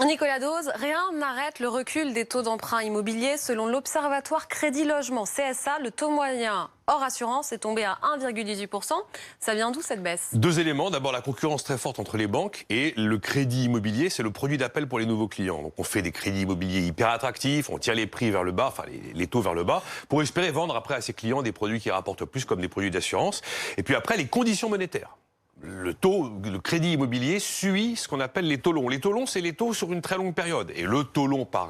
Nicolas Dose, rien n'arrête le recul des taux d'emprunt immobilier. Selon l'Observatoire Crédit Logement CSA, le taux moyen hors assurance est tombé à 1,18%. Ça vient d'où cette baisse? Deux éléments. D'abord, la concurrence très forte entre les banques et le crédit immobilier. C'est le produit d'appel pour les nouveaux clients. Donc, on fait des crédits immobiliers hyper attractifs, on tire les prix vers le bas, enfin les taux vers le bas, pour espérer vendre après à ses clients des produits qui rapportent plus, comme des produits d'assurance. Et puis après, les conditions monétaires. Le crédit immobilier suit ce qu'on appelle les taux longs. Les taux longs, c'est les taux sur une très longue période. Et le taux long par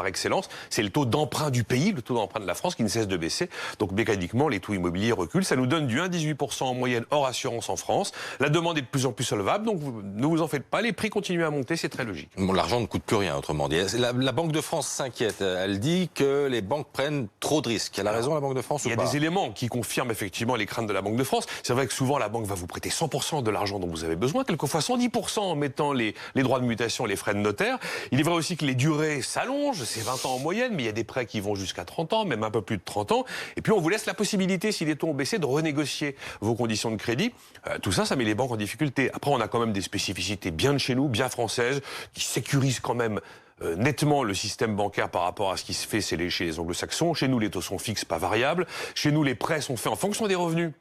excellence, c'est le taux d'emprunt du pays, le taux d'emprunt de la France qui ne cesse de baisser. Donc mécaniquement, les taux immobiliers reculent. Ça nous donne du 1,18% en moyenne hors assurance en France. La demande est de plus en plus solvable, donc ne vous en faites pas. Les prix continuent à monter, c'est très logique. Bon, l'argent ne coûte plus rien, autrement dit. La Banque de France s'inquiète. Elle dit que les banques prennent trop de risques. Elle a raison, la Banque de France, ou pas? Il y a des éléments qui confirment effectivement les craintes de la Banque de France. C'est vrai que souvent, la banque va vous prêter 100% de l'argent dont vous avez besoin, quelquefois 110% en mettant les droits de mutation, les frais de notaire. Il est vrai aussi que les durées s'allongent, c'est 20 ans en moyenne, mais il y a des prêts qui vont jusqu'à 30 ans, même un peu plus de 30 ans. Et puis on vous laisse la possibilité, si les taux ont baissé, de renégocier vos conditions de crédit. Tout ça, ça met les banques en difficulté. Après, on a quand même des spécificités bien de chez nous, bien françaises, qui sécurisent quand même nettement le système bancaire par rapport à ce qui se fait chez les anglo-saxons. Chez nous, les taux sont fixes, pas variables. Chez nous, les prêts sont faits en fonction des revenus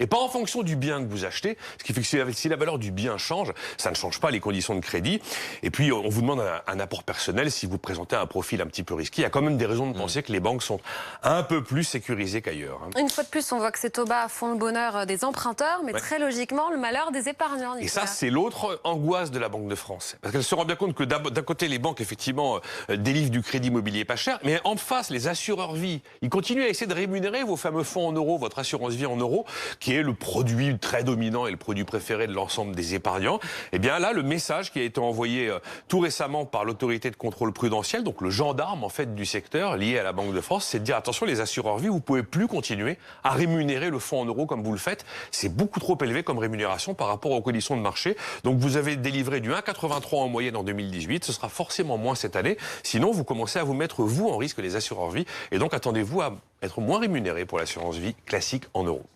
et pas en fonction du bien que vous achetez, ce qui fait que si la valeur du bien change, ça ne change pas les conditions de crédit. Et puis, on vous demande un apport personnel si vous présentez un profil un petit peu risqué. Il y a quand même des raisons de penser que les banques sont un peu plus sécurisées qu'ailleurs. Une fois de plus, on voit que ces taux bas font le bonheur des emprunteurs, mais très logiquement, le malheur des épargnants. Nicolas. Et ça, c'est l'autre angoisse de la Banque de France. Parce qu'elle se rend bien compte que d'un côté, les banques, effectivement, délivrent du crédit immobilier pas cher, mais en face, les assureurs vie, ils continuent à essayer de rémunérer vos fameux fonds en euros, votre assurance vie en euros, qui est le produit très dominant et le produit préféré de l'ensemble des épargnants. Et bien là, le message qui a été envoyé tout récemment par l'autorité de contrôle prudentiel, donc le gendarme en fait du secteur lié à la Banque de France, c'est de dire attention les assureurs vie, vous pouvez plus continuer à rémunérer le fonds en euros comme vous le faites. C'est beaucoup trop élevé comme rémunération par rapport aux conditions de marché. Donc vous avez délivré du 1,83 en moyenne en 2018, ce sera forcément moins cette année. Sinon, vous commencez à vous mettre vous en risque les assureurs vie et donc attendez-vous à être moins rémunérés pour l'assurance vie classique en euros.